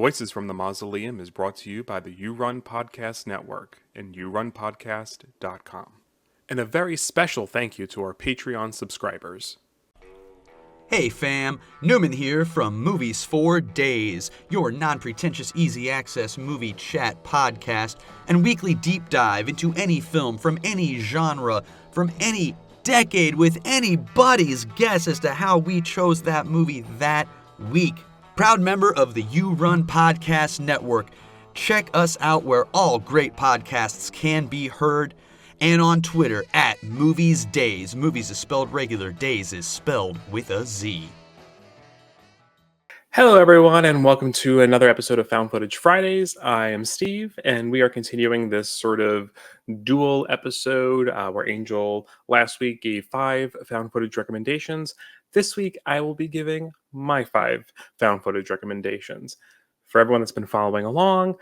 Voices from the Mausoleum is brought to you by the You Run Podcast Network and yourunpodcast.com. And a very special thank you to our Patreon subscribers. Hey fam, Newman here from Movies for Days, your non-pretentious easy access movie chat podcast and weekly deep dive into any film from any genre, from any decade with anybody's guess as to how we chose that movie that week. Proud member of the You Run Podcast Network. Check us out where all great podcasts can be heard, and on Twitter at Movies Days. Movies is spelled regular, Days is spelled with a Z. Hello, everyone, and welcome to another episode of Found Footage Fridays. I am Steve, and we are continuing this sort of dual episode where Angel last week gave 5 found footage recommendations. This week, I will be giving my 5 found footage recommendations. For everyone that's been following along,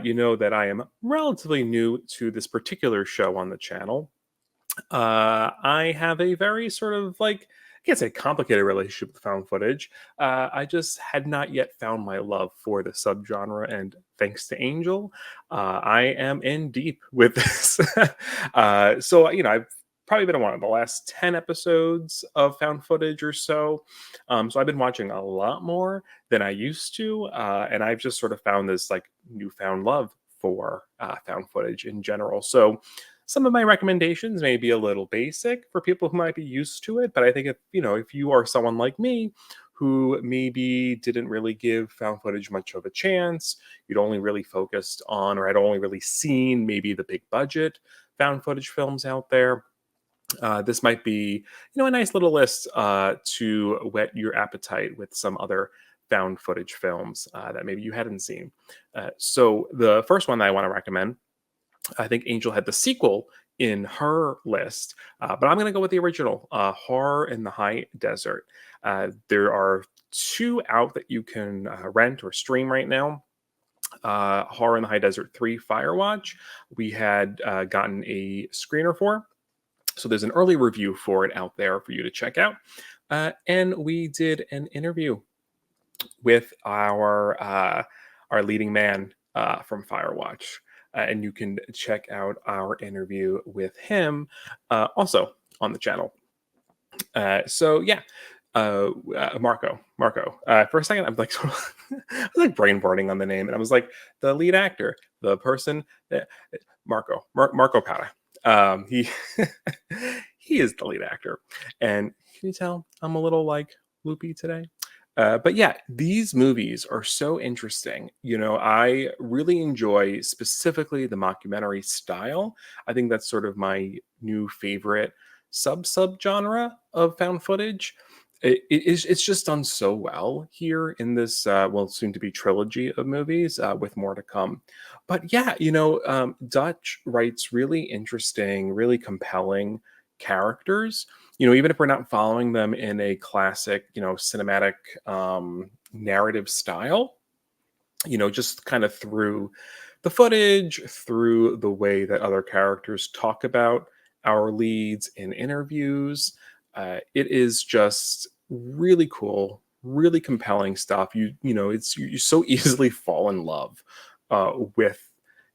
you know that I am relatively new to this particular show on the channel. I have a very sort of I can't say complicated relationship with found footage. I just had not yet found my love for the subgenre, and thanks to Angel, I am in deep with this. So, I've probably been on one of the last 10 episodes of found footage or so. So I've been watching a lot more than I used to, and I've just sort of found this newfound love for found footage in general. So some of my recommendations may be a little basic for people who might be used to it, but I think if you are someone like me who maybe didn't really give found footage much of a chance, you'd only really focused on or had only really seen maybe the big budget found footage films out there, this might be a nice little list to whet your appetite with some other found footage films that maybe you hadn't seen. So the first one that I want to recommend, I think Angel had the sequel in her list, but I'm going to go with the original, Horror in the High Desert. There are 2 out that you can rent or stream right now. Horror in the High Desert 3 Firewatch, we had gotten a screener for. So there's an early review for it out there for you to check out. And we did an interview with our leading man from Firewatch. And you can check out our interview with him also on the channel. Marco. For a second, I'm like, I was like brain burning on the name, and I was like, the lead actor, the person, Marco Pata. He he is the lead actor, and can you tell I'm a little loopy today? But yeah, these movies are so interesting. I really enjoy specifically the mockumentary style. I think that's sort of my new favorite subgenre of found footage. It's just done so well here in this soon to be trilogy of movies with more to come. But yeah, Dutch writes really interesting, really compelling characters. Even if we're not following them in a classic cinematic narrative style, just kind of through the footage, through the way that other characters talk about our leads in interviews, it is just really cool, really compelling stuff. You so easily fall in love with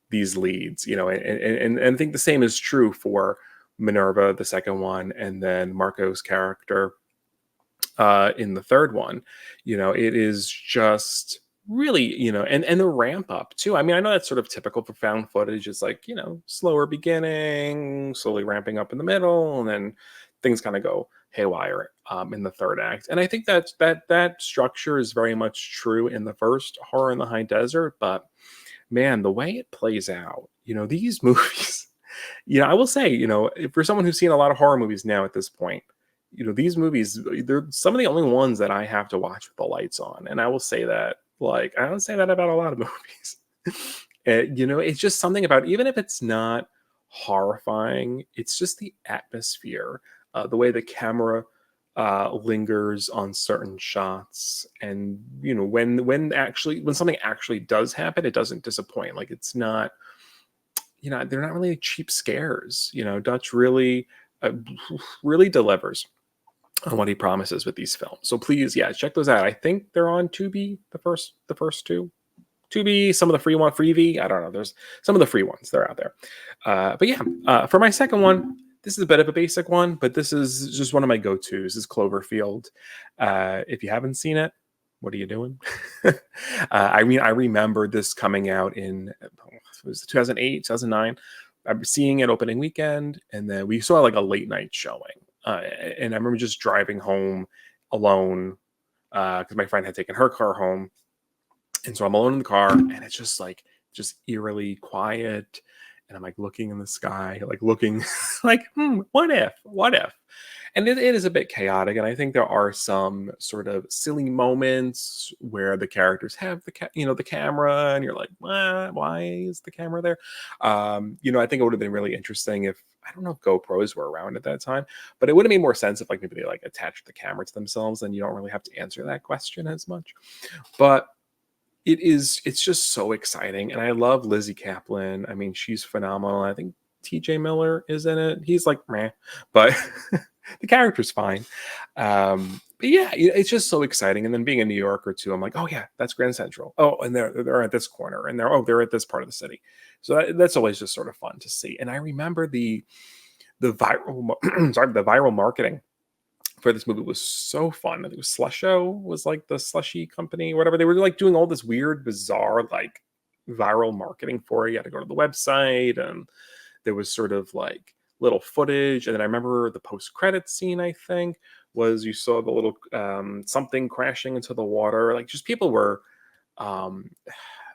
these leads, and I think the same is true for Minerva, the second one, and then Marco's character in the third one. It is just really, and the ramp up too. I mean, I know that's sort of typical for found footage. It's slower beginning, slowly ramping up in the middle, and then things kind of go haywire in the third act. And I think that structure is very much true in the first Horror in the High Desert. But man, the way it plays out, these movies, I will say, for someone who's seen a lot of horror movies now at this point, these movies, they're some of the only ones that I have to watch with the lights on. And I will say that, I don't say that about a lot of movies. It's just something about, even if it's not horrifying, it's just the atmosphere, the way the camera lingers on certain shots, and when something actually does happen, it doesn't disappoint. It's not, they're not really cheap scares. Dutch really really delivers on what he promises with these films. So please, yeah, check those out. I think they're on Tubi, the first 2. Tubi, some of the freebie. I don't know. There's some of the free ones. They're out there. But yeah, for my second one, this is a bit of a basic one, but this is just one of my go-tos. Is Cloverfield. If you haven't seen it, what are you doing? I mean, I remember this coming out in it was 2008, 2009. I'm seeing it opening weekend, and then we saw like a late night showing. And I remember just driving home alone because my friend had taken her car home, and so I'm alone in the car, and it's just like just eerily quiet, and I'm like looking in the sky, like looking like, what if? And it is a bit chaotic, and I think there are some sort of silly moments where the characters have the camera, and you're like, why is the camera there? I think it would have been really interesting if I don't know if GoPros were around at that time, but it would have made more sense if like maybe they like attached the camera to themselves, and you don't really have to answer that question as much. But it's just so exciting, and I love Lizzie Kaplan. I mean, she's phenomenal. I think TJ Miller is in it. He's like meh, but the character's fine. But yeah, it's just so exciting. And then being in New York or two, I'm like, oh yeah, that's Grand Central. Oh, and they're at this corner, and they're at this part of the city. So that's always just sort of fun to see. And I remember the viral marketing for this movie was so fun. I think it was Slusho was like the slushy company, whatever. They were like doing all this weird, bizarre, like viral marketing for it. You had to go to the website, and there was sort of like little footage. And then I remember the post-credit scene, I think, was you saw the little something crashing into the water. Like just people were um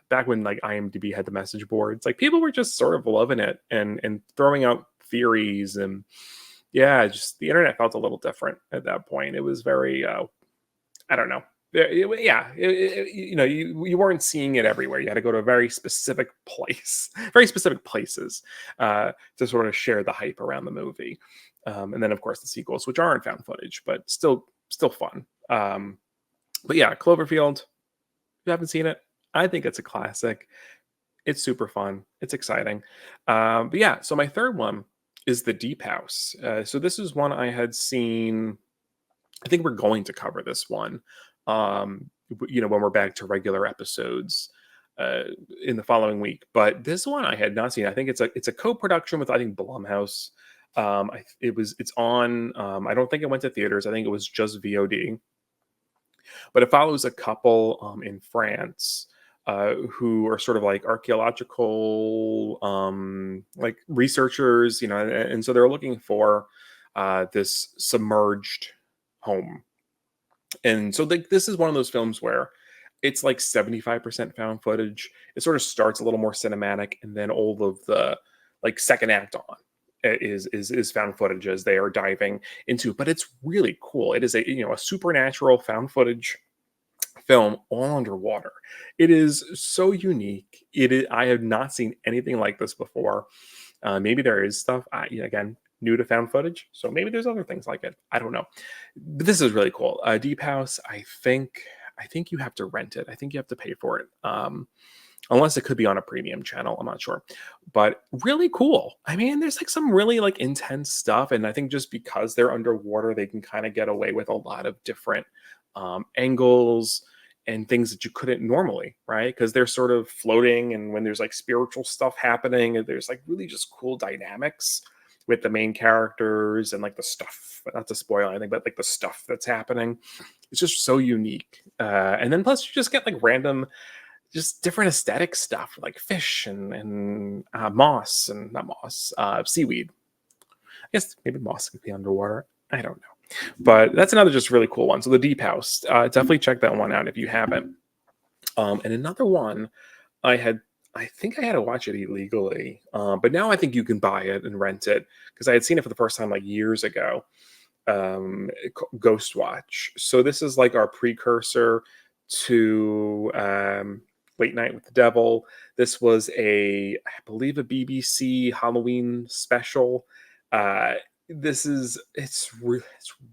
back when like IMDb had the message boards, like people were just sort of loving it and throwing out theories. And yeah, just the internet felt a little different at that point. It was very, I don't know. You weren't seeing it everywhere. You had to go to a very specific place, very specific places to sort of share the hype around the movie. And then, of course, the sequels, which aren't found footage, but still fun. But yeah, Cloverfield, if you haven't seen it, I think it's a classic. It's super fun. It's exciting. But yeah, so my third one is The Deep House. So this is one I had seen. I think we're going to cover this one, when we're back to regular episodes in the following week. But this one I had not seen. I think it's a co-production with I think Blumhouse. It's on. I don't think it went to theaters. I think it was just VOD. But it follows a couple in France who are sort of like archaeological like researchers, and so they're looking for this submerged home. And so this is one of those films where it's like 75% found footage. It sort of starts a little more cinematic, and then all of the like second act on is found footage as they are diving into. But it's really cool. It is a supernatural found footage film all underwater. It is so unique. I have not seen anything like this before. Maybe there is stuff. Again, new to found footage, so maybe there's other things like it. I don't know. But this is really cool. Deep House. I think you have to rent it. I think you have to pay for it. Unless it could be on a premium channel, I'm not sure. But really cool. I mean, there's like some really like intense stuff, and I think just because they're underwater, they can kind of get away with a lot of different angles and things that you couldn't normally, right? Because they're sort of floating, and when there's like spiritual stuff happening, and there's like really just cool dynamics with the main characters and like the stuff, not to spoil anything, but like the stuff that's happening. It's just so unique. And then plus you just get like random, just different aesthetic stuff like fish and moss and not moss, seaweed. I guess maybe moss could be underwater. I don't know. But that's another just really cool one. So The Deep House, definitely check that one out if you haven't. And another one I think I had to watch it illegally, but now I think you can buy it and rent it because I had seen it for the first time like years ago. Ghost Watch. So this is like our precursor to Late Night with the Devil. This was I believe, a BBC Halloween special. It's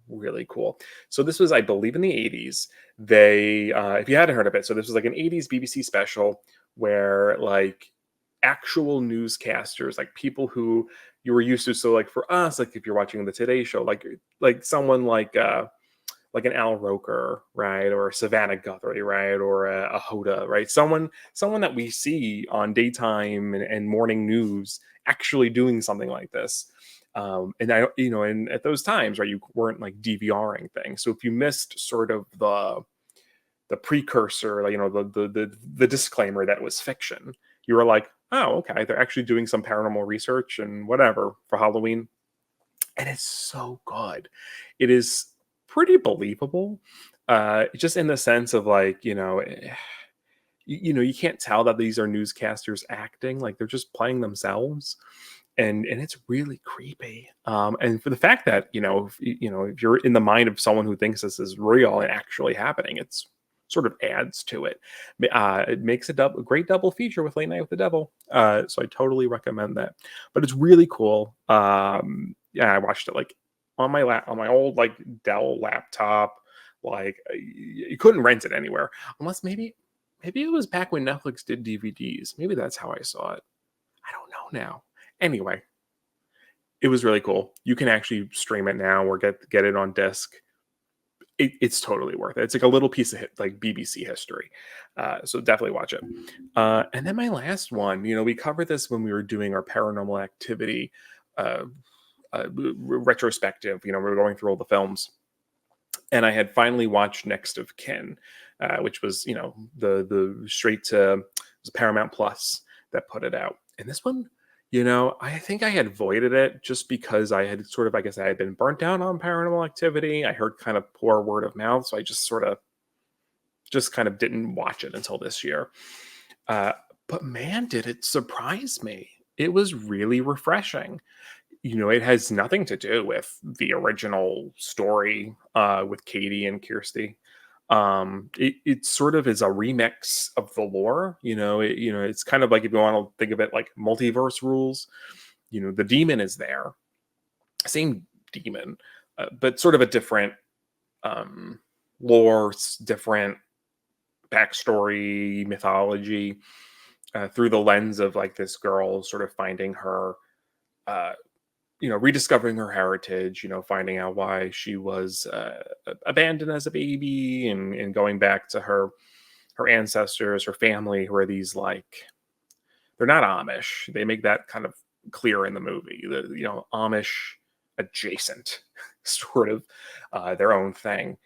really cool. So this was, I believe, in the 80s. They, if you hadn't heard of it, so this was like an 80s BBC special where like actual newscasters, like people who you were used to. So like for us, like if you're watching the Today Show, like someone like like an Al Roker, right, or a Savannah Guthrie, right, or a Hoda, right, someone that we see on daytime and morning news actually doing something like this. And I, and at those times, right, you weren't like DVRing things. So if you missed sort of the precursor, like, the disclaimer that it was fiction, you were like, oh, okay, they're actually doing some paranormal research and whatever for Halloween. And it's so good. It is pretty believable, just in the sense of like, you can't tell that these are newscasters acting, like they're just playing themselves, and it's really creepy. And for the fact that, if you're in the mind of someone who thinks this is real and actually happening, it's sort of adds to it. It makes a great double feature with Late Night with the Devil. So I totally recommend that. But it's really cool. Yeah, I watched it like on my old like Dell laptop. Like you couldn't rent it anywhere unless maybe it was back when Netflix did DVDs. Maybe that's how I saw it. I don't know now. Anyway, it was really cool. You can actually stream it now or get it on disc. It's totally worth it. It's like a little piece of like BBC history. So definitely watch it. And then my last one, we covered this when we were doing our Paranormal Activity retrospective. We were going through all the films, and I had finally watched Next of Kin, which was the straight to, it was Paramount Plus that put it out. And this one, I think I had voided it just because I had sort of, I guess I had been burnt out on Paranormal Activity. I heard kind of poor word of mouth, so I just kind of didn't watch it until this year. But man, did it surprise me. It was really refreshing. It has nothing to do with the original story with Katie and Kirsty. It sort of is a remix of the lore. It's kind of like, if you want to think of it like multiverse rules, the demon is there, same demon, but sort of a different lore, different backstory, mythology, through the lens of like this girl sort of finding her rediscovering her heritage, finding out why she was abandoned as a baby, and going back to her ancestors, her family, who are these, like, they're not Amish. They make that kind of clear in the movie. Amish adjacent, sort of their own thing.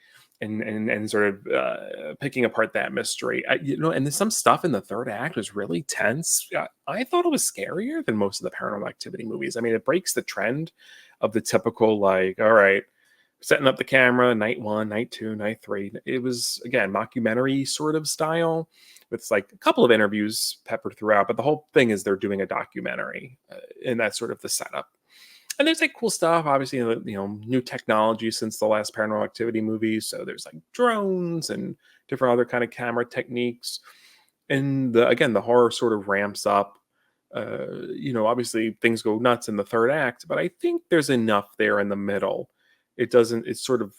And sort of picking apart that mystery, and there's some stuff in the third act was really tense. I thought it was scarier than most of the Paranormal Activity movies. I mean, it breaks the trend of the typical, like, all right, setting up the camera, night 1, night 2, night 3. It was, again, mockumentary sort of style with like a couple of interviews peppered throughout, but the whole thing is they're doing a documentary, and that's sort of the setup. And there's like cool stuff, obviously, new technology since the last Paranormal Activity movie. So there's like drones and different other kind of camera techniques. And the horror sort of ramps up. Obviously things go nuts in the third act, but I think there's enough there in the middle. It sort of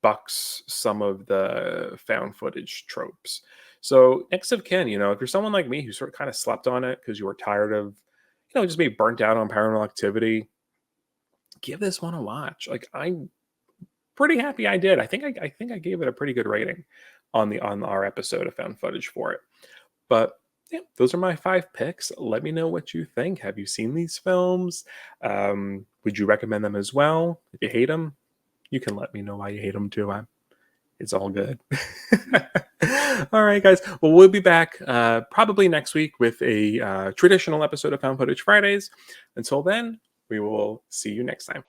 bucks some of the found footage tropes. So Next of Kin, if you're someone like me who sort of kind of slept on it because you were tired of, just being burnt out on Paranormal Activity, give this one a watch. Like, I'm pretty happy I did. I think I gave it a pretty good rating on our episode of Found Footage for it. But yeah, those are my 5 picks. Let me know what you think. Have you seen these films? Would you recommend them as well? If you hate them, you can let me know why you hate them too. It's all good. All right, guys. Well, we'll be back probably next week with a traditional episode of Found Footage Fridays. Until then, we will see you next time.